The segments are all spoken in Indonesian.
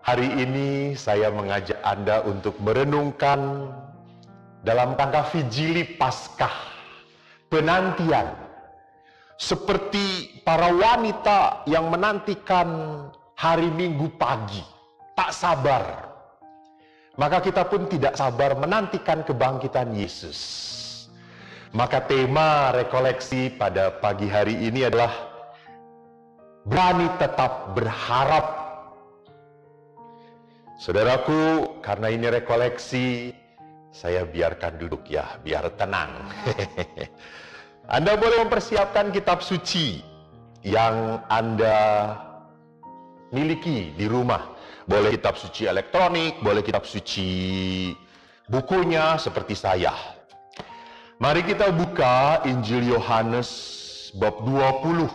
Hari ini saya mengajak Anda untuk merenungkan dalam rangka Vigili Paskah, penantian. Seperti para wanita yang menantikan hari Minggu pagi, tak sabar. Maka kita pun tidak sabar menantikan kebangkitan Yesus. Maka tema rekoleksi pada pagi hari ini adalah berani tetap berharap. Saudaraku, karena ini rekoleksi, saya biarkan duduk ya, biar tenang. Anda boleh mempersiapkan kitab suci yang Anda miliki di rumah. Boleh kitab suci elektronik, boleh kitab suci bukunya seperti saya. Mari kita buka Injil Yohanes bab 20.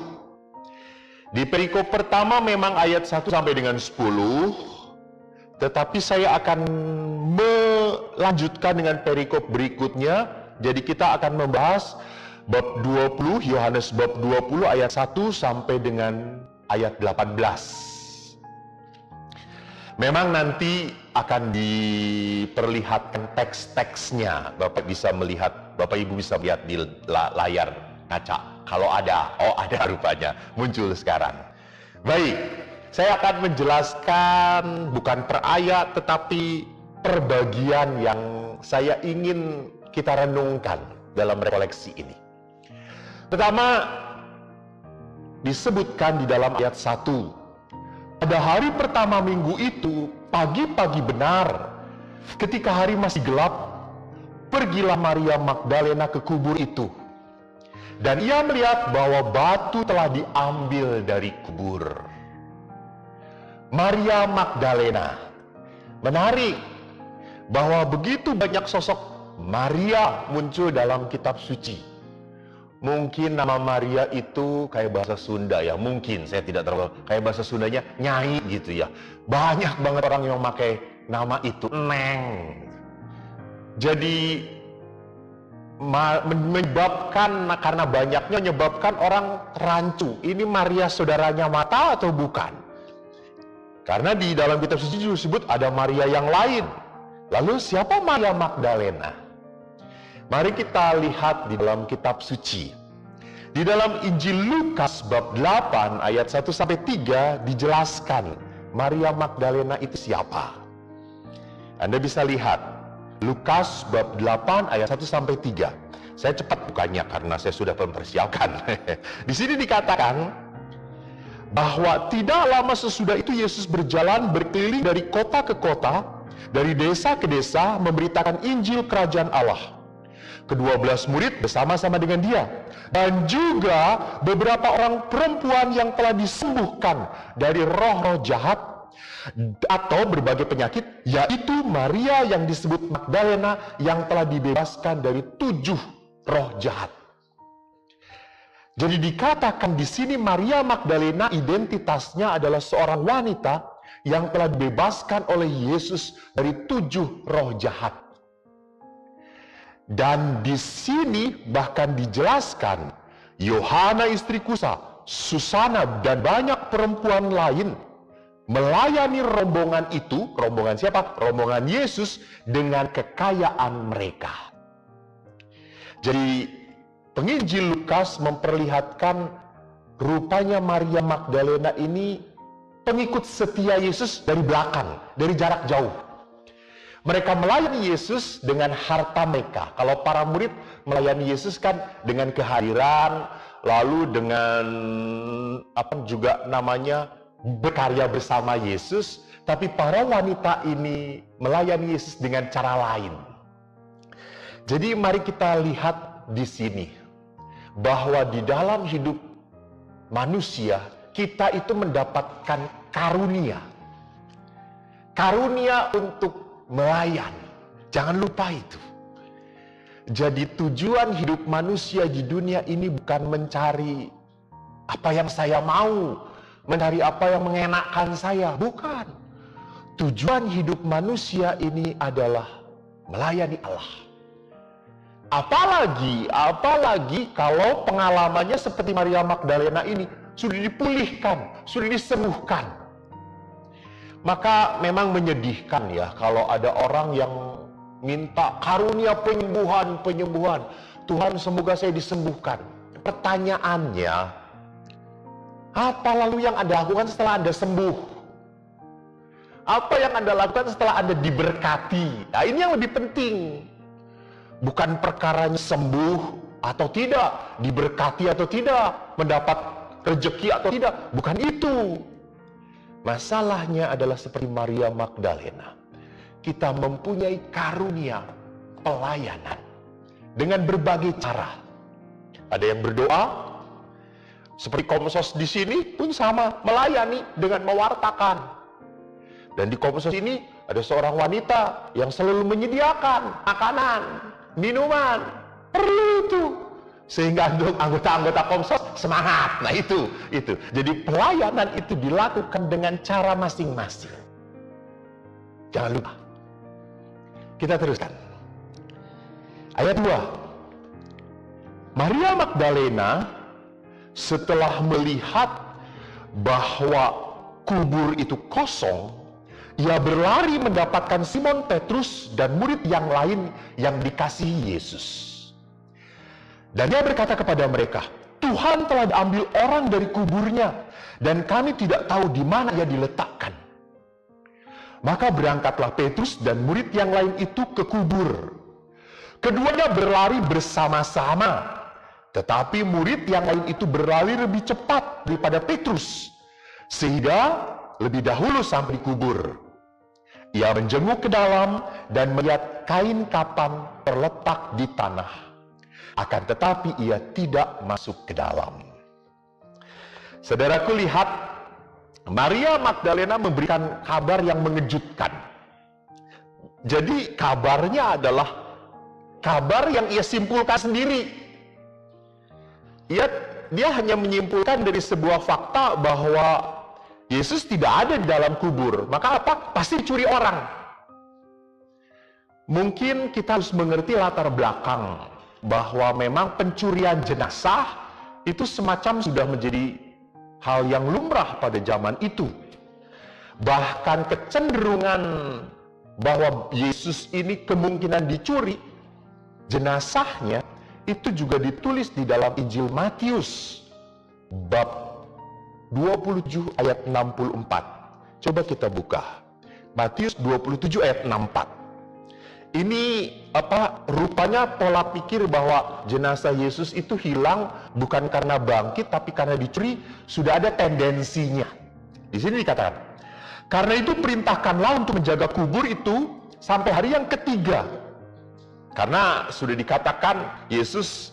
Di perikop pertama memang ayat 1 sampai dengan 10, tetapi saya akan melanjutkan dengan perikop berikutnya. Jadi kita akan membahas bab 20, Yohanes bab 20 ayat 1 sampai dengan ayat 18. Memang nanti akan diperlihatkan teks-teksnya. Bapak bisa melihat, Bapak Ibu bisa lihat di layar kaca. Kalau ada, ada rupanya, muncul sekarang. Baik, saya akan menjelaskan bukan per ayat, tetapi per bagian yang saya ingin kita renungkan dalam rekoleksi ini. Pertama, disebutkan di dalam ayat 1. Pada hari pertama minggu itu, pagi-pagi benar, ketika hari masih gelap, pergilah Maria Magdalena ke kubur itu. Dan ia melihat bahwa batu telah diambil dari kubur. Maria Magdalena. Menarik bahwa begitu banyak sosok Maria muncul dalam kitab suci. Mungkin nama Maria itu kayak bahasa Sunda ya, mungkin, saya tidak terlalu, kayak bahasa Sundanya Nyai gitu ya. Banyak banget orang yang memakai nama itu, Neng. Jadi karena banyaknya menyebabkan orang rancu. Ini Maria saudaranya Marta atau bukan? Karena di dalam kitab suci disebut ada Maria yang lain. Lalu siapa Maria Magdalena? Mari kita lihat di dalam kitab suci. Di dalam Injil Lukas bab 8 ayat 1 sampai 3 dijelaskan Maria Magdalena itu siapa. Anda bisa lihat Lukas bab 8 ayat 1 sampai 3. Saya cepat bukanya karena saya sudah mempersiapkan. Di sini dikatakan bahwa tidak lama sesudah itu Yesus berjalan berkeliling dari kota ke kota, dari desa ke desa, memberitakan Injil Kerajaan Allah. Ke-12 murid bersama-sama dengan dia, dan juga beberapa orang perempuan yang telah disembuhkan dari roh-roh jahat atau berbagai penyakit, yaitu Maria yang disebut Magdalena yang telah dibebaskan dari 7 roh jahat. Jadi dikatakan di sini Maria Magdalena identitasnya adalah seorang wanita yang telah dibebaskan oleh Yesus dari 7 roh jahat. Dan di sini bahkan dijelaskan Yohana istri Kusa, Susana dan banyak perempuan lain melayani rombongan itu. Rombongan siapa? Rombongan Yesus dengan kekayaan mereka. Jadi penginjil Lukas memperlihatkan rupanya Maria Magdalena ini pengikut setia Yesus dari belakang, dari jarak jauh. Mereka melayani Yesus dengan harta mereka. Kalau para murid melayani Yesus kan dengan kehadiran, lalu dengan juga namanya berkarya bersama Yesus. Tapi para wanita ini melayani Yesus dengan cara lain. Jadi mari kita lihat di sini bahwa di dalam hidup manusia kita itu mendapatkan karunia. Karunia untuk melayan. Jangan lupa itu. Jadi tujuan hidup manusia di dunia ini bukan mencari apa yang saya mau, mencari apa yang mengenakkan saya, bukan. Tujuan hidup manusia ini adalah melayani Allah. Apalagi kalau pengalamannya seperti Maria Magdalena ini sudah dipulihkan, sudah disembuhkan. Maka memang menyedihkan ya kalau ada orang yang minta karunia penyembuhan. Tuhan, semoga saya disembuhkan. Pertanyaannya, apa lalu yang Anda lakukan setelah Anda sembuh? Apa yang Anda lakukan setelah Anda diberkati? Nah, ini yang lebih penting. Bukan perkaranya sembuh atau tidak, diberkati atau tidak, mendapat rezeki atau tidak. Bukan itu. Masalahnya adalah seperti Maria Magdalena. Kita mempunyai karunia pelayanan dengan berbagai cara. Ada yang berdoa, seperti Komsos di sini pun sama, melayani dengan mewartakan. Dan di Komsos ini ada seorang wanita yang selalu menyediakan makanan, minuman, perlu itu. Sehingga anggota-anggota Komsos semangat. Nah itu. Jadi pelayanan itu dilakukan dengan cara masing-masing. Jangan lupa. Kita teruskan. Ayat 2. Maria Magdalena setelah melihat bahwa kubur itu kosong, ia berlari mendapatkan Simon Petrus dan murid yang lain yang dikasihi Yesus. Dan dia berkata kepada mereka, Tuhan telah diambil orang dari kuburnya, dan kami tidak tahu di mana ia diletakkan. Maka berangkatlah Petrus dan murid yang lain itu ke kubur. Keduanya berlari bersama-sama, tetapi murid yang lain itu berlari lebih cepat daripada Petrus, sehingga lebih dahulu sampai di kubur. Ia menjenguk ke dalam dan melihat kain kapan terletak di tanah. Akan tetapi ia tidak masuk ke dalam. Saudaraku, lihat, Maria Magdalena memberikan kabar yang mengejutkan. Jadi kabarnya adalah kabar yang ia simpulkan sendiri. Dia hanya menyimpulkan dari sebuah fakta bahwa Yesus tidak ada di dalam kubur. Maka apa? Pasti dicuri orang. Mungkin kita harus mengerti latar belakang bahwa memang pencurian jenazah itu semacam sudah menjadi hal yang lumrah pada zaman itu. Bahkan kecenderungan bahwa Yesus ini kemungkinan dicuri, jenazahnya itu juga ditulis di dalam Injil Matius bab 27 ayat 64. Coba kita buka. Matius 27 ayat 64. Ini rupanya pola pikir bahwa jenazah Yesus itu hilang bukan karena bangkit tapi karena dicuri, sudah ada tendensinya. Di sini dikatakan, karena itu perintahkanlah untuk menjaga kubur itu sampai hari yang ketiga. Karena sudah dikatakan Yesus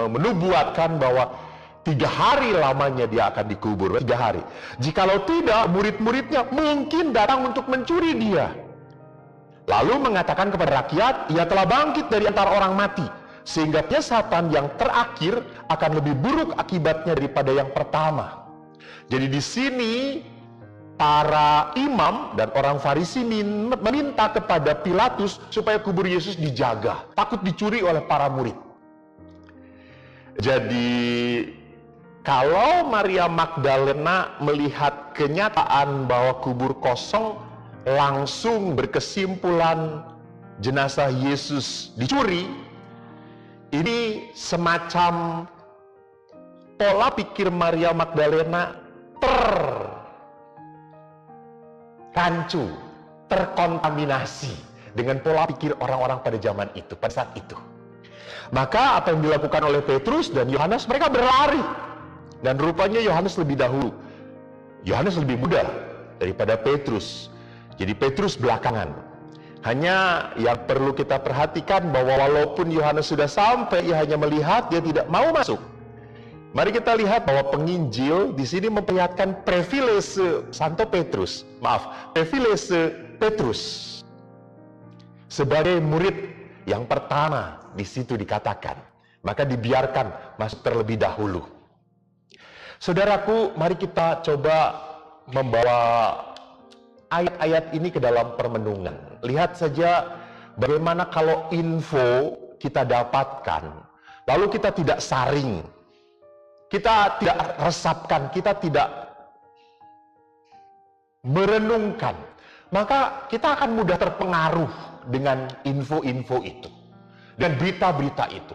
menubuatkan bahwa 3 hari lamanya dia akan dikubur, 3 hari. Jikalau tidak, murid-muridnya mungkin datang untuk mencuri dia. Lalu mengatakan kepada rakyat, ia telah bangkit dari antara orang mati, sehingga penyesapan yang terakhir akan lebih buruk akibatnya daripada yang pertama. Jadi di sini para imam dan orang Farisi meminta kepada Pilatus supaya kubur Yesus dijaga, takut dicuri oleh para murid. Jadi kalau Maria Magdalena melihat kenyataan bahwa kubur kosong, langsung berkesimpulan jenazah Yesus dicuri, ini semacam pola pikir Maria Magdalena terrancu, terkontaminasi dengan pola pikir orang-orang pada zaman itu, pada saat itu. Maka apa yang dilakukan oleh Petrus dan Yohanes, mereka berlari, dan rupanya Yohanes lebih dahulu. Yohanes lebih muda daripada Petrus. Jadi Petrus belakangan. Hanya yang perlu kita perhatikan bahwa walaupun Yohanes sudah sampai, ia hanya melihat, dia tidak mau masuk. Mari kita lihat bahwa penginjil di sini memperlihatkan privilege Santo Petrus. Privilege Petrus sebagai murid yang pertama di situ dikatakan. Maka dibiarkan masuk terlebih dahulu. Saudaraku, mari kita coba membawa ayat-ayat ini ke dalam permenungan. Lihat saja bagaimana kalau info kita dapatkan, lalu kita tidak saring, kita tidak resapkan, kita tidak merenungkan, maka kita akan mudah terpengaruh dengan info-info itu dan berita-berita itu.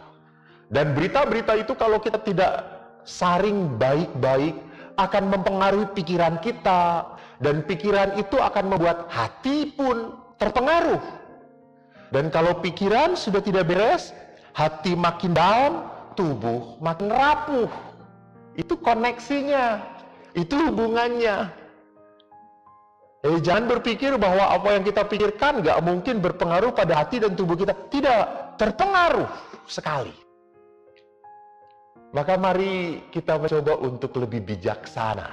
Dan berita-berita itu kalau kita tidak saring baik-baik akan mempengaruhi pikiran kita, dan pikiran itu akan membuat hati pun terpengaruh. Dan kalau pikiran sudah tidak beres, hati makin down, tubuh makin rapuh. Itu koneksinya, itu hubungannya. Jangan berpikir bahwa apa yang kita pikirkan gak mungkin berpengaruh pada hati dan tubuh kita. Tidak, terpengaruh sekali. Maka mari kita mencoba untuk lebih bijaksana,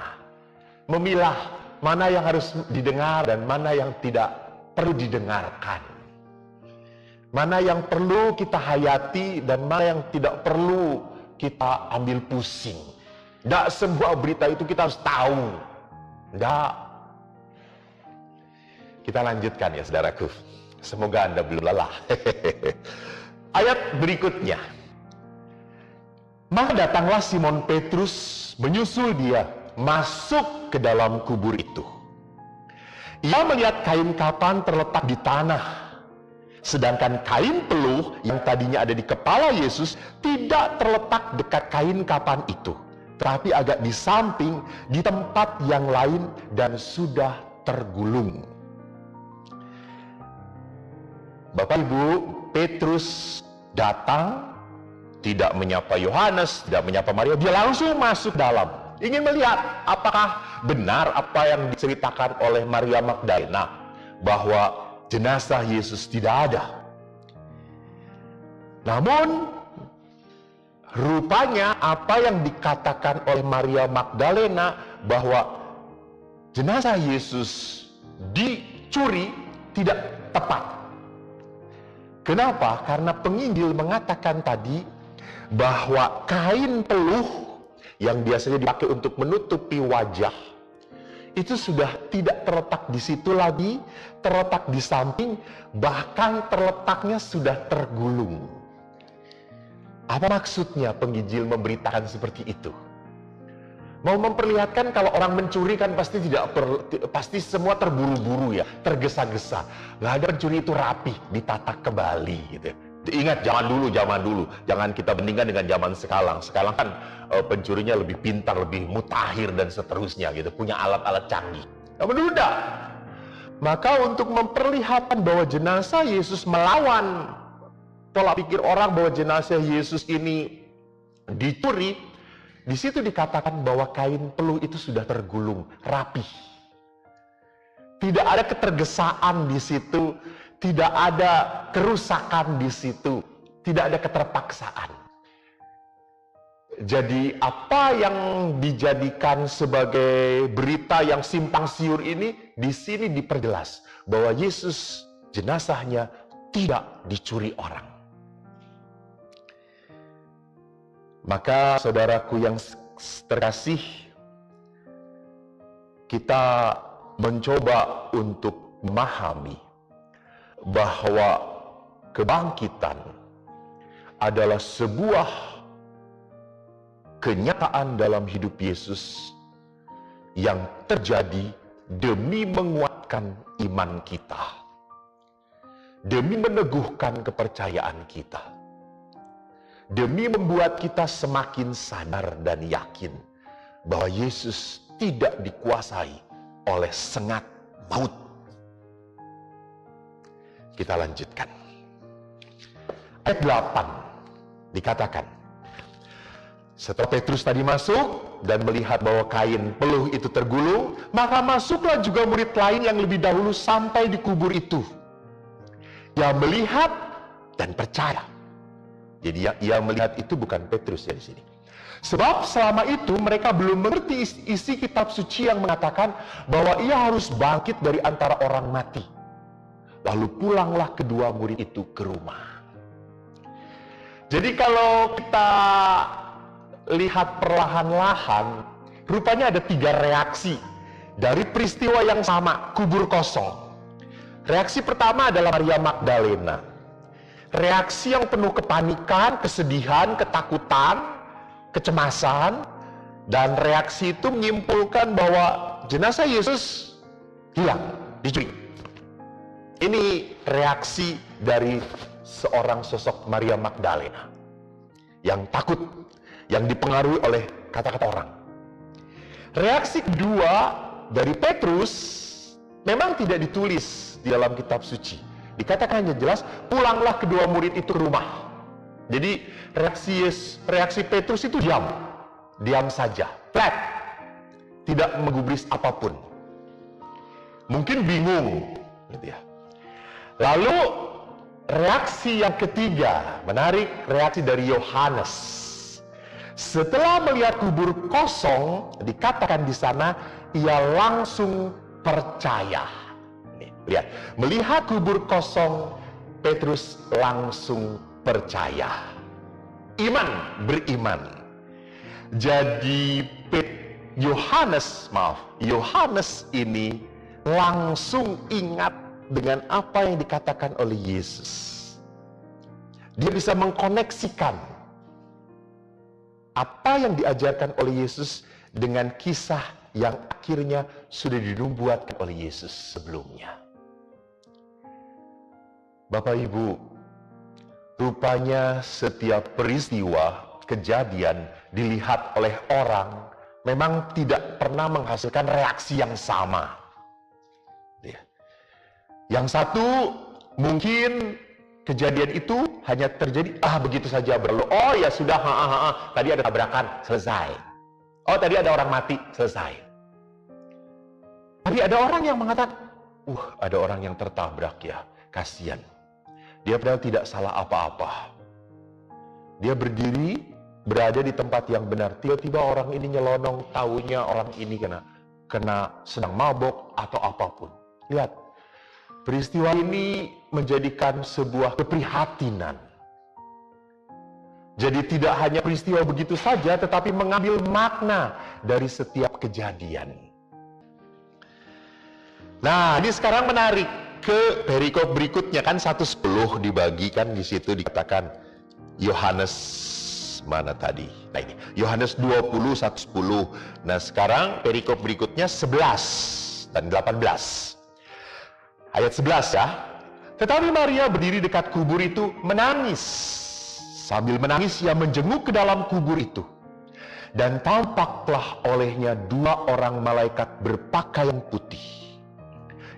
memilah mana yang harus didengar dan mana yang tidak perlu didengarkan, mana yang perlu kita hayati dan mana yang tidak perlu kita ambil pusing. Tidak semua berita itu kita harus tahu. Tidak. Kita lanjutkan ya saudaraku. Semoga Anda belum lelah. Ayat berikutnya. Maka datanglah Simon Petrus menyusul dia masuk ke dalam kubur itu. Ia melihat kain kapan terletak di tanah. Sedangkan kain peluh yang tadinya ada di kepala Yesus tidak terletak dekat kain kapan itu, tetapi agak di samping di tempat yang lain dan sudah tergulung. Bapak Ibu, Petrus datang, tidak menyapa Yohanes, tidak menyapa Maria, dia langsung masuk dalam. Ingin melihat apakah benar apa yang diceritakan oleh Maria Magdalena, bahwa jenazah Yesus tidak ada. Namun, rupanya apa yang dikatakan oleh Maria Magdalena bahwa jenazah Yesus dicuri tidak tepat. Kenapa? Karena penginjil mengatakan tadi bahwa kain peluh yang biasanya dipakai untuk menutupi wajah itu sudah tidak terletak di situ lagi, terletak di samping, bahkan terletaknya sudah tergulung. Apa maksudnya penginjil memberitakan seperti itu? Mau memperlihatkan kalau orang mencuri kan pasti semua terburu-buru ya, tergesa-gesa. Nggak ada pencuri itu rapi, ditata kembali gitu. Ingat zaman dulu, jangan kita bandingkan dengan zaman sekarang. Sekarang kan pencurinya lebih pintar, lebih mutakhir dan seterusnya gitu, punya alat-alat canggih. Namun dulu enggak. Maka untuk memperlihatkan bahwa jenazah Yesus melawan pola pikir orang bahwa jenazah Yesus ini dicuri, di situ dikatakan bahwa kain peluh itu sudah tergulung, rapi. Tidak ada ketergesaan di situ, tidak ada kerusakan di situ, tidak ada keterpaksaan. Jadi apa yang dijadikan sebagai berita yang simpang siur ini, di sini diperjelas bahwa Yesus jenazahnya tidak dicuri orang. Maka saudaraku yang terkasih, kita mencoba untuk memahami bahwa kebangkitan adalah sebuah kenyataan dalam hidup Yesus yang terjadi demi menguatkan iman kita, demi meneguhkan kepercayaan kita, demi membuat kita semakin sadar dan yakin bahwa Yesus tidak dikuasai oleh sengat maut. Kita lanjutkan. Ayat 8 dikatakan, setelah Petrus tadi masuk dan melihat bahwa kain peluh itu tergulung, maka masuklah juga murid lain yang lebih dahulu sampai di kubur itu. Ia melihat dan percaya. Jadi ia melihat itu bukan Petrus ya di sini. Sebab selama itu mereka belum mengerti isi kitab suci yang mengatakan bahwa ia harus bangkit dari antara orang mati. Lalu pulanglah kedua murid itu ke rumah. Jadi kalau kita lihat perlahan-lahan, rupanya ada 3 reaksi dari peristiwa yang sama, kubur kosong. Reaksi pertama adalah Maria Magdalena. Reaksi yang penuh kepanikan, kesedihan, ketakutan, kecemasan, dan reaksi itu menyimpulkan bahwa jenazah Yesus hilang, dicuri. Ini reaksi dari seorang sosok Maria Magdalena yang takut, yang dipengaruhi oleh kata-kata orang. Reaksi kedua dari Petrus memang tidak ditulis di dalam kitab suci. Dikatakan jelas, pulanglah kedua murid itu ke rumah. Jadi reaksi Petrus itu diam saja, flat, tidak menggubris apapun. Mungkin bingung, gitu ya. Lalu reaksi yang ketiga, menarik, reaksi dari Yohanes. Setelah melihat kubur kosong, dikatakan di sana ia langsung percaya. Nih, lihat, melihat kubur kosong, Petrus langsung percaya. Beriman. Jadi Yohanes ini langsung ingat dengan apa yang dikatakan oleh Yesus. Dia bisa mengkoneksikan apa yang diajarkan oleh Yesus dengan kisah yang akhirnya sudah dinubuatkan oleh Yesus sebelumnya. Bapak Ibu, rupanya setiap peristiwa, kejadian dilihat oleh orang memang tidak pernah menghasilkan reaksi yang sama. Yang satu, mungkin kejadian itu hanya terjadi, begitu saja berlalu. Oh ya sudah, tadi ada tabrakan, selesai. Oh tadi ada orang mati, selesai. Tapi ada orang yang mengatakan, ada orang yang tertabrak ya, kasihan. Dia padahal tidak salah apa-apa. Dia berdiri, berada di tempat yang benar. Tiba-tiba orang ini nyelonong, taunya orang ini kena sedang mabok atau apapun. Lihat. Peristiwa ini menjadikan sebuah keprihatinan. Jadi tidak hanya peristiwa begitu saja, tetapi mengambil makna dari setiap kejadian. Nah, ini sekarang menarik ke perikop berikutnya, kan 1:10 dibagikan di situ dikatakan Yohanes mana tadi? Nah ini, Yohanes 20, 1:10. Nah sekarang perikop berikutnya 11 dan 18. Ayat 11 ya. Tetapi Maria berdiri dekat kubur itu menangis. Sambil menangis ia menjenguk ke dalam kubur itu. Dan tampaklah olehnya 2 orang malaikat berpakaian putih.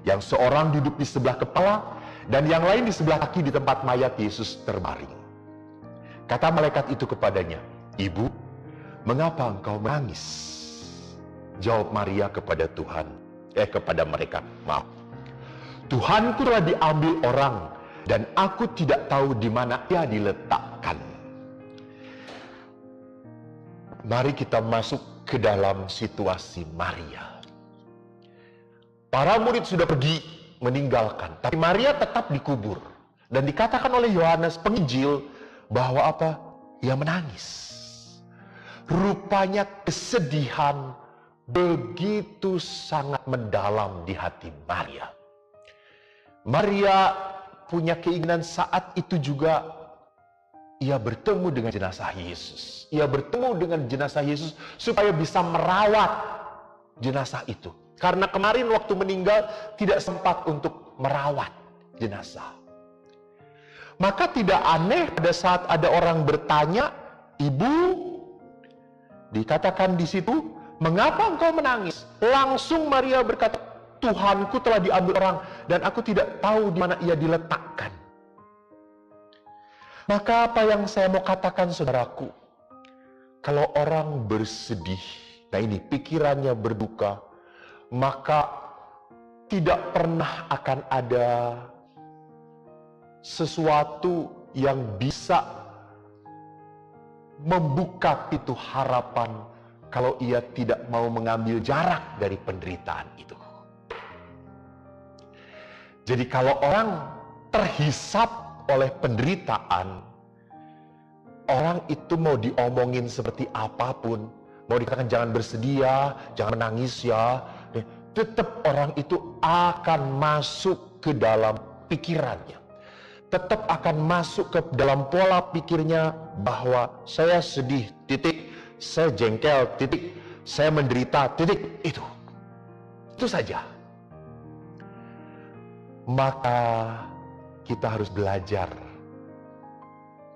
Yang seorang duduk di sebelah kepala dan yang lain di sebelah kaki di tempat mayat Yesus terbaring. Kata malaikat itu kepadanya, "Ibu, mengapa engkau menangis?" Jawab Maria kepada mereka, "Tuhanku telah diambil orang dan aku tidak tahu di mana ia diletakkan." Mari kita masuk ke dalam situasi Maria. Para murid sudah pergi meninggalkan, tapi Maria tetap dikubur. Dan dikatakan oleh Yohanes Penginjil bahwa ia menangis. Rupanya kesedihan begitu sangat mendalam di hati Maria. Maria punya keinginan saat itu juga ia bertemu dengan jenazah Yesus. Ia bertemu dengan jenazah Yesus supaya bisa merawat jenazah itu. Karena kemarin waktu meninggal tidak sempat untuk merawat jenazah. Maka tidak aneh pada saat ada orang bertanya, "Ibu," dikatakan di situ, "mengapa engkau menangis?" Langsung Maria berkata, "Tuhanku telah diambil orang dan aku tidak tahu di mana ia diletakkan." Maka apa yang saya mau katakan saudaraku, kalau orang bersedih, nah ini pikirannya berduka, maka tidak pernah akan ada sesuatu yang bisa membuka pintu harapan kalau ia tidak mau mengambil jarak dari penderitaan itu. Jadi kalau orang terhisap oleh penderitaan, orang itu mau diomongin seperti apapun, mau dikatakan jangan bersedih ya, jangan menangis ya, tetap orang itu akan masuk ke dalam pikirannya. Tetap akan masuk ke dalam pola pikirnya bahwa saya sedih, titik, saya jengkel, titik, saya menderita, titik, itu saja. maka kita harus belajar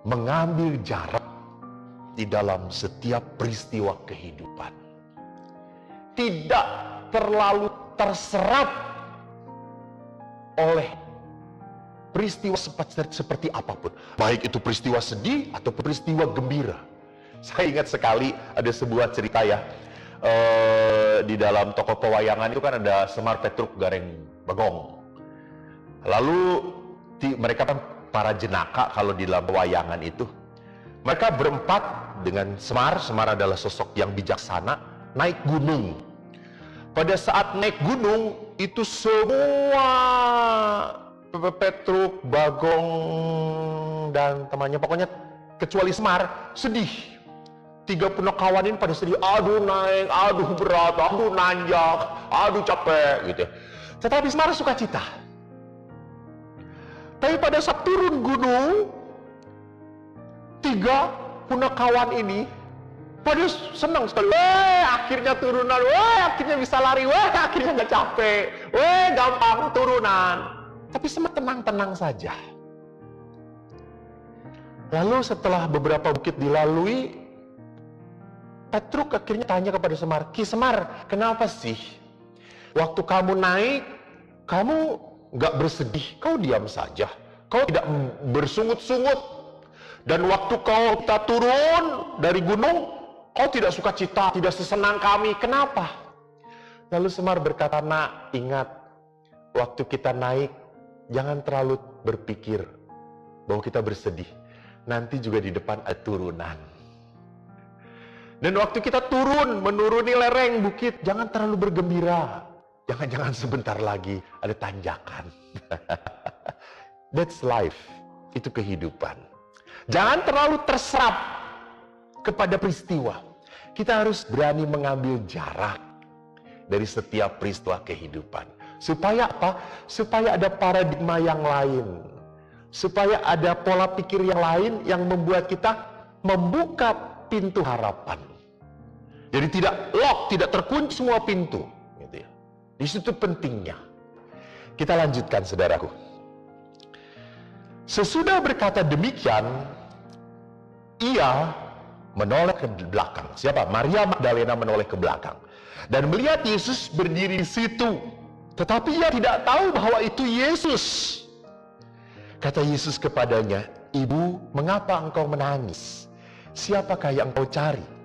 mengambil jarak di dalam setiap peristiwa kehidupan. Tidak terlalu terserap oleh peristiwa seperti apapun. Baik itu peristiwa sedih atau peristiwa gembira. Saya ingat sekali ada sebuah cerita ya. Di dalam toko pewayangan itu kan ada Semar, Petruk, Gareng, Bagong. Lalu mereka kan para jenaka kalau di dalam pewayangan itu. Mereka berempat dengan Semar. Semar adalah sosok yang bijaksana, naik gunung. Pada saat naik gunung itu semua Petruk, Bagong, dan temannya, pokoknya kecuali Semar, sedih. 3 punakawan ini pada sedih, aduh naik, aduh berat, aduh nanjak, aduh capek gitu. Tetapi Semar sukacita. Tapi pada saat turun gunung, 3 punakawan ini pada senang sekali. Akhirnya turunan, akhirnya bisa lari, akhirnya nggak capek, gampang turunan. Tapi Semar tenang-tenang saja. Lalu setelah beberapa bukit dilalui, Petruk akhirnya tanya kepada Semar, "Ki Semar, kenapa sih waktu kamu naik, kamu nggak bersedih, kau diam saja, kau tidak bersungut-sungut, dan waktu kita turun dari gunung, kau tidak sukacita, tidak sesenang kami, kenapa?" Lalu Semar berkata, "Nak, ingat, waktu kita naik, jangan terlalu berpikir bahwa kita bersedih. Nanti juga di depan ada turunan. Dan waktu kita menuruni lereng bukit, jangan terlalu bergembira. Jangan-jangan sebentar lagi ada tanjakan." That's life. Itu kehidupan. Jangan terlalu terserap kepada peristiwa. Kita harus berani mengambil jarak dari setiap peristiwa kehidupan. Supaya apa? Supaya ada paradigma yang lain. Supaya ada pola pikir yang lain yang membuat kita membuka pintu harapan. Jadi tidak lock, tidak terkunci semua pintu. Gitu ya. Di situ pentingnya. Kita lanjutkan, saudaraku. Sesudah berkata demikian, ia menoleh ke belakang. Siapa? Maria Magdalena menoleh ke belakang. Dan melihat Yesus berdiri di situ. Tetapi ia tidak tahu bahwa itu Yesus. Kata Yesus kepadanya, "Ibu, mengapa engkau menangis? Siapakah yang engkau cari?"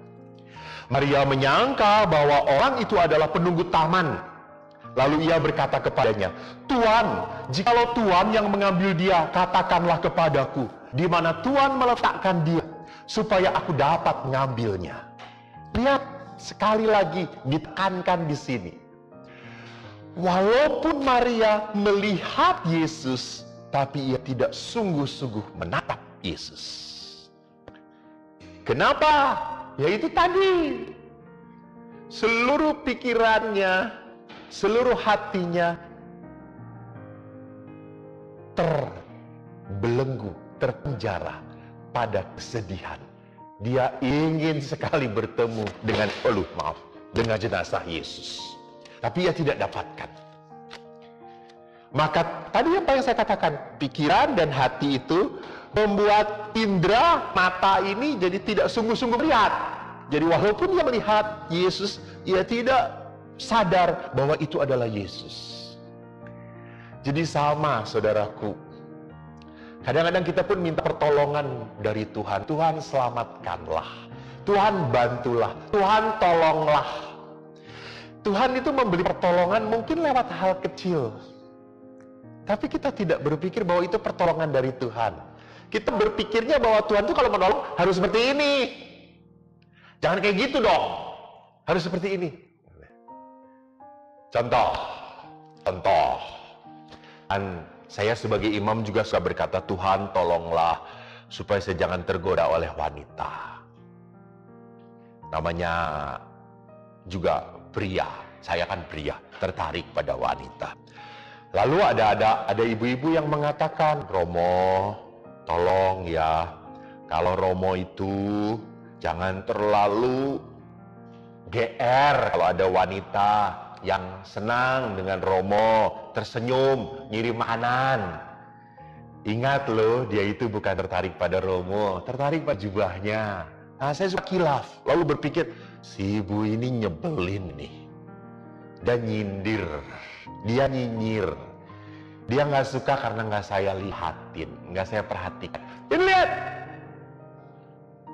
Maria menyangka bahwa orang itu adalah penunggu taman. Lalu ia berkata kepadanya, "Tuan, jikalau Tuan yang mengambil dia, katakanlah kepadaku, di mana Tuan meletakkan dia, supaya aku dapat mengambilnya." Lihat, sekali lagi ditekankan di sini. Walaupun Maria melihat Yesus, tapi ia tidak sungguh-sungguh menatap Yesus. Kenapa? Yaitu tadi, seluruh pikirannya, seluruh hatinya terbelenggu, terpenjara pada kesedihan. Dia ingin sekali bertemu dengan jenazah Yesus. Tapi ia tidak dapatkan. Maka tadi apa yang saya katakan, pikiran dan hati itu membuat indera mata ini jadi tidak sungguh-sungguh melihat. Jadi walaupun dia melihat Yesus, ia tidak sadar bahwa itu adalah Yesus. Jadi sama, saudaraku. Kadang-kadang kita pun minta pertolongan dari Tuhan. Tuhan selamatkanlah. Tuhan bantulah. Tuhan tolonglah. Tuhan itu memberi pertolongan mungkin lewat hal kecil. Tapi kita tidak berpikir bahwa itu pertolongan dari Tuhan. Kita berpikirnya bahwa Tuhan itu kalau menolong harus seperti ini. Jangan kayak gitu dong. Harus seperti ini. Contoh. Dan saya sebagai imam juga suka berkata, "Tuhan tolonglah supaya saya jangan tergoda oleh wanita." Namanya juga pria, saya kan pria, tertarik pada wanita. Lalu ada ibu-ibu yang mengatakan, "Romo, tolong ya, kalau Romo itu jangan terlalu GR kalau ada wanita yang senang dengan Romo, tersenyum, ngirim makanan. Ingat loh, dia itu bukan tertarik pada Romo, tertarik pada jubahnya. Nah, saya suka kilaf, lalu berpikir, si ibu ini nyebelin nih. Dan nyindir, dia nyinyir. Dia nggak suka karena nggak saya lihatin, nggak saya perhatikan. Ini lihat,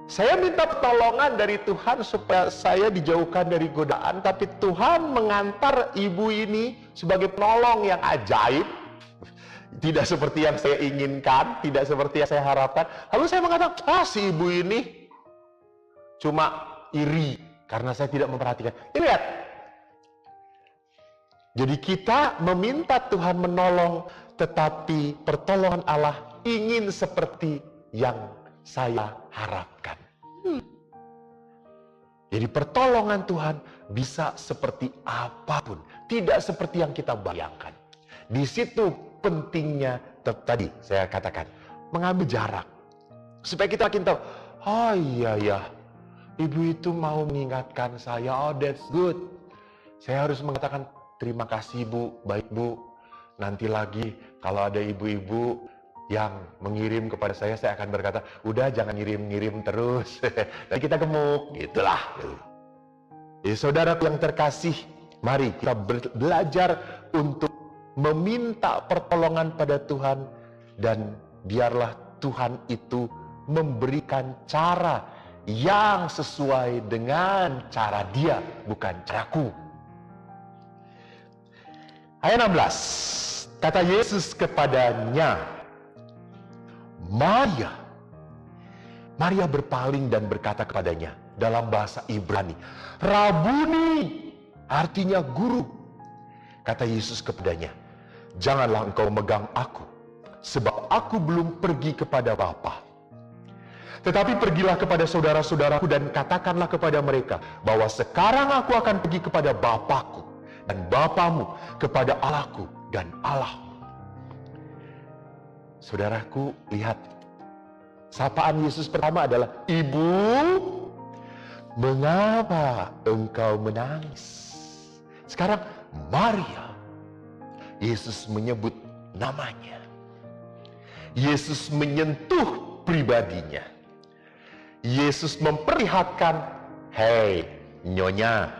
saya minta pertolongan dari Tuhan supaya saya dijauhkan dari godaan, tapi Tuhan mengantar ibu ini sebagai penolong yang ajaib. Tidak seperti yang saya inginkan, tidak seperti yang saya harapkan. Lalu saya mengatakan, si ibu ini cuma iri karena saya tidak memperhatikan. Ini lihat. Jadi kita meminta Tuhan menolong, tetapi pertolongan Allah ingin seperti yang saya harapkan. Jadi pertolongan Tuhan bisa seperti apapun, tidak seperti yang kita bayangkan. Di situ pentingnya tadi saya katakan, mengambil jarak. Supaya kita makin tahu, oh iya ya, ibu itu mau mengingatkan saya, oh that's good. Saya harus mengatakan, terima kasih Bu, baik Bu. Nanti lagi kalau ada ibu-ibu yang mengirim kepada saya akan berkata, udah jangan ngirim-ngirim terus. Nanti kita gemuk, gitulah. Jadi saudara yang terkasih, mari kita belajar untuk meminta pertolongan pada Tuhan. Dan biarlah Tuhan itu memberikan cara yang sesuai dengan cara Dia, bukan caraku. Ayat 16, kata Yesus kepadanya, Maria. Maria berpaling dan berkata kepadanya dalam bahasa Ibrani, Rabuni, artinya guru. Kata Yesus kepadanya, janganlah engkau megang aku, sebab aku belum pergi kepada Bapa. Tetapi pergilah kepada saudara-saudaraku dan katakanlah kepada mereka bahwa sekarang aku akan pergi kepada Bapakku dan Bapamu, kepada Allahku dan Allahmu. Saudaraku, lihat, sapaan Yesus pertama adalah, Ibu, mengapa engkau menangis? Sekarang Maria, Yesus menyebut namanya. Yesus menyentuh pribadinya. Yesus memperlihatkan, hei nyonya,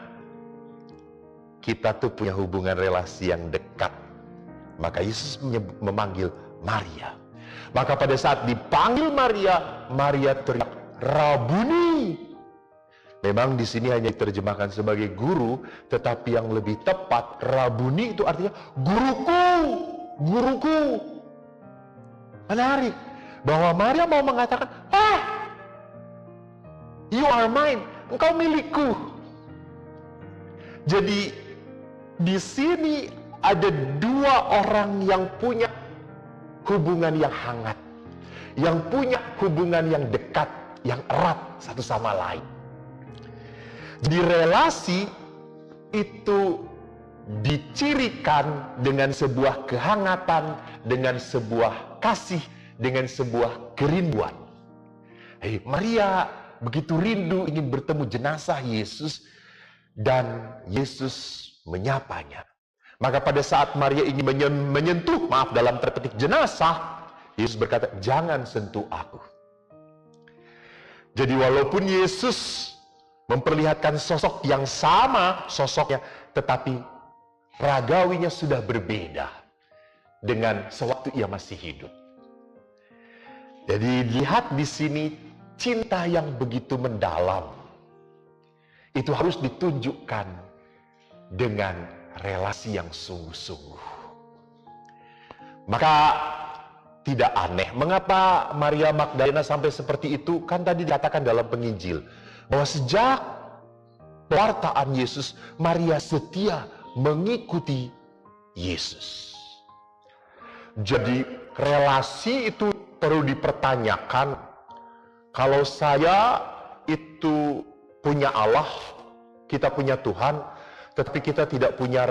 kita tuh punya hubungan relasi yang dekat. Maka Yesus memanggil Maria. Maka pada saat dipanggil Maria, Maria teriak, Rabuni. Memang di sini hanya diterjemahkan sebagai guru, tetapi yang lebih tepat, Rabuni itu artinya guruku, guruku. Menarik bahwa Maria mau mengatakan, you are mine, engkau milikku. Jadi di sini ada dua orang yang punya hubungan yang hangat, yang punya hubungan yang dekat, yang erat satu sama lain. Di relasi itu dicirikan dengan sebuah kehangatan, dengan sebuah kasih, dengan sebuah kerinduan. Maria begitu rindu ingin bertemu jenazah Yesus, dan Yesus menyapanya. Maka pada saat Maria ingin menyentuh, dalam terpetik jenazah, Yesus berkata, jangan sentuh aku. Jadi walaupun Yesus memperlihatkan sosok yang sama sosoknya, tetapi ragawinya sudah berbeda dengan sewaktu ia masih hidup. Jadi lihat di sini, cinta yang begitu mendalam itu harus ditunjukkan dengan relasi yang sungguh-sungguh. Maka tidak aneh mengapa Maria Magdalena sampai seperti itu. Kan tadi dikatakan dalam penginjil bahwa sejak pewartaan Yesus, Maria setia mengikuti Yesus. Jadi relasi itu perlu dipertanyakan. Kalau saya itu punya Allah, kita punya Tuhan, tetapi kita tidak punya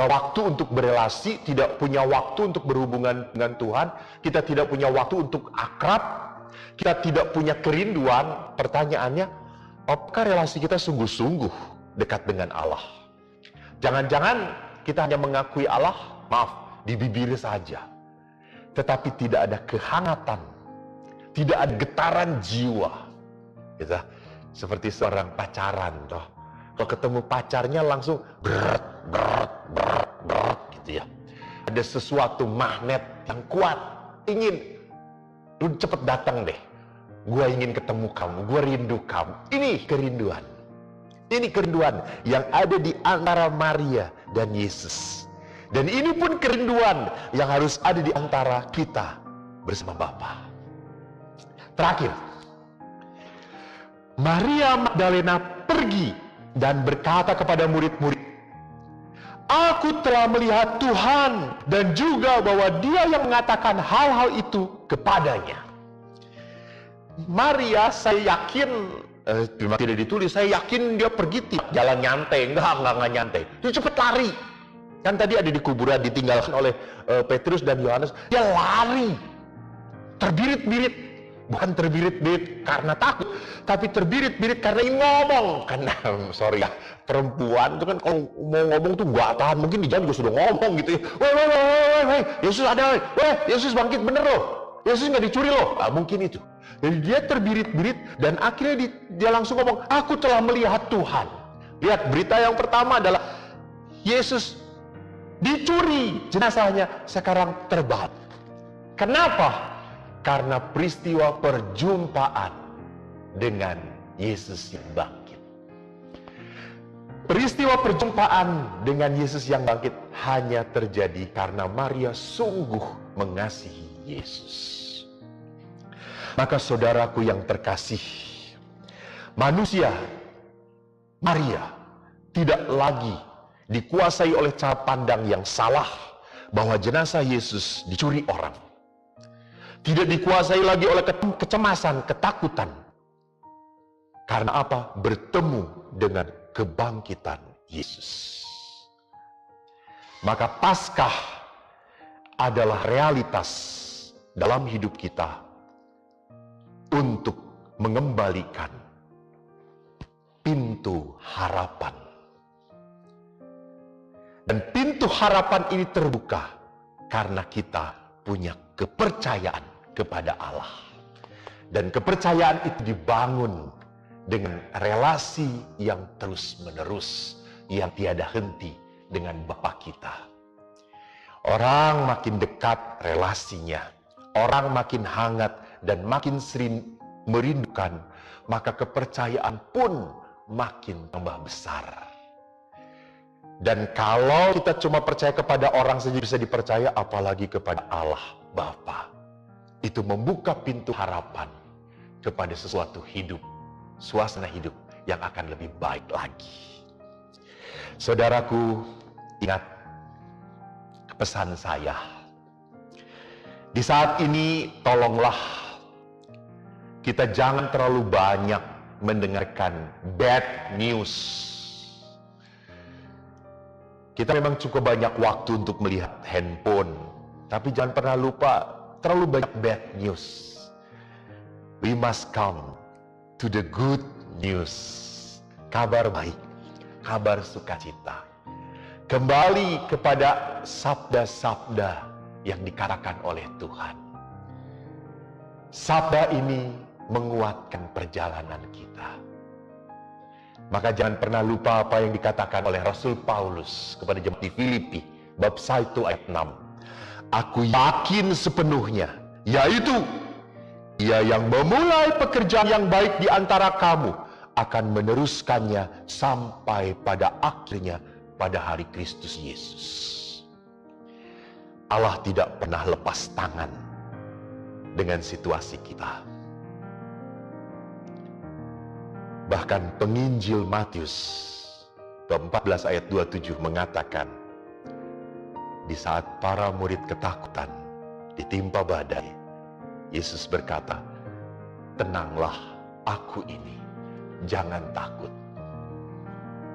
waktu untuk berelasi, tidak punya waktu untuk berhubungan dengan Tuhan, kita tidak punya waktu untuk akrab, kita tidak punya kerinduan. Pertanyaannya, apakah relasi kita sungguh-sungguh dekat dengan Allah? Jangan-jangan kita hanya mengakui Allah, maaf, di bibir saja. Tetapi tidak ada kehangatan, tidak ada getaran jiwa. Gitu. Seperti seorang pacaran, toh. Kalau ketemu pacarnya langsung berat, gitu ya. Ada sesuatu magnet yang kuat, ingin, lu cepet datang deh. Gua ingin ketemu kamu, gua rindu kamu. Ini kerinduan. Ini kerinduan yang ada di antara Maria dan Yesus. Dan ini pun kerinduan yang harus ada di antara kita bersama Bapa. Terakhir, Maria Magdalena pergi dan berkata kepada murid-murid, "Aku telah melihat Tuhan dan juga bahwa Dia yang mengatakan hal-hal itu kepadanya." Maria, saya yakin, memang tidak ditulis, saya yakin dia pergi jalan nyantai, enggak nyantai. Dia cepat lari. Kan tadi ada di kuburan ditinggalkan oleh Petrus dan Yohanes, dia lari. Terbirit-birit, bukan terbirit-birit karena takut, tapi terbirit-birit karena ingin ngomong. Karena sorry ya, perempuan itu kan kalau mau ngomong tuh nggak tahan, mungkin di jalan juga sudah ngomong gitu ya. Weh, Yesus ada, weh, Yesus bangkit bener loh. Yesus nggak dicuri loh, mungkin itu. Jadi dia terbirit-birit dan akhirnya dia langsung ngomong, "Aku telah melihat Tuhan." Lihat, berita yang pertama adalah Yesus dicuri, jenazahnya sekarang terbang. Kenapa? Karena peristiwa perjumpaan dengan Yesus yang bangkit. Peristiwa perjumpaan dengan Yesus yang bangkit hanya terjadi karena Maria sungguh mengasihi Yesus. Maka saudaraku yang terkasih, manusia, Maria, tidak lagi dikuasai oleh cara pandang yang salah bahwa jenazah Yesus dicuri orang. Tidak dikuasai lagi oleh kecemasan, ketakutan. Karena apa? Bertemu dengan kebangkitan Yesus. Maka Paskah adalah realitas dalam hidup kita untuk mengembalikan pintu harapan. Dan pintu harapan ini terbuka karena kita punya kepercayaan kepada Allah. Dan kepercayaan itu dibangun dengan relasi yang terus-menerus, yang tiada henti dengan Bapa kita. Orang makin dekat relasinya, orang makin hangat dan makin sering merindukan, maka kepercayaan pun makin tambah besar. Dan kalau kita cuma percaya kepada orang saja bisa dipercaya, apalagi kepada Allah Bapa. Itu membuka pintu harapan kepada sesuatu hidup, suasana hidup yang akan lebih baik lagi. Saudaraku, ingat pesan saya. Di saat ini tolonglah kita jangan terlalu banyak mendengarkan bad news. Kita memang cukup banyak waktu untuk melihat handphone, tapi jangan pernah lupa terlalu banyak bad news. We must come to the good news. Kabar baik, kabar sukacita. Kembali kepada sabda-sabda yang dikatakan oleh Tuhan. Sabda ini menguatkan perjalanan kita. Maka jangan pernah lupa apa yang dikatakan oleh Rasul Paulus kepada jemaat di Filipi, bab 1 ayat 6. Aku yakin sepenuhnya, yaitu Ia yang memulai pekerjaan yang baik di antara kamu akan meneruskannya sampai pada akhirnya pada hari Kristus Yesus. Allah tidak pernah lepas tangan dengan situasi kita. Bahkan penginjil Matius bab 14 ayat 27 mengatakan, di saat para murid ketakutan ditimpa badai, Yesus berkata, "Tenanglah, aku ini, jangan takut."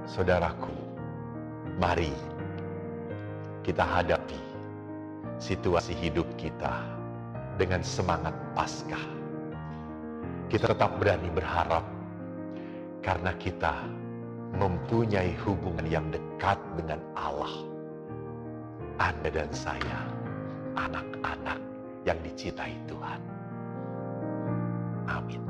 Saudaraku, mari kita hadapi situasi hidup kita dengan semangat Paskah. Kita tetap berani berharap karena kita mempunyai hubungan yang dekat dengan Allah. Anda dan saya, anak-anak yang dicintai Tuhan. Amin.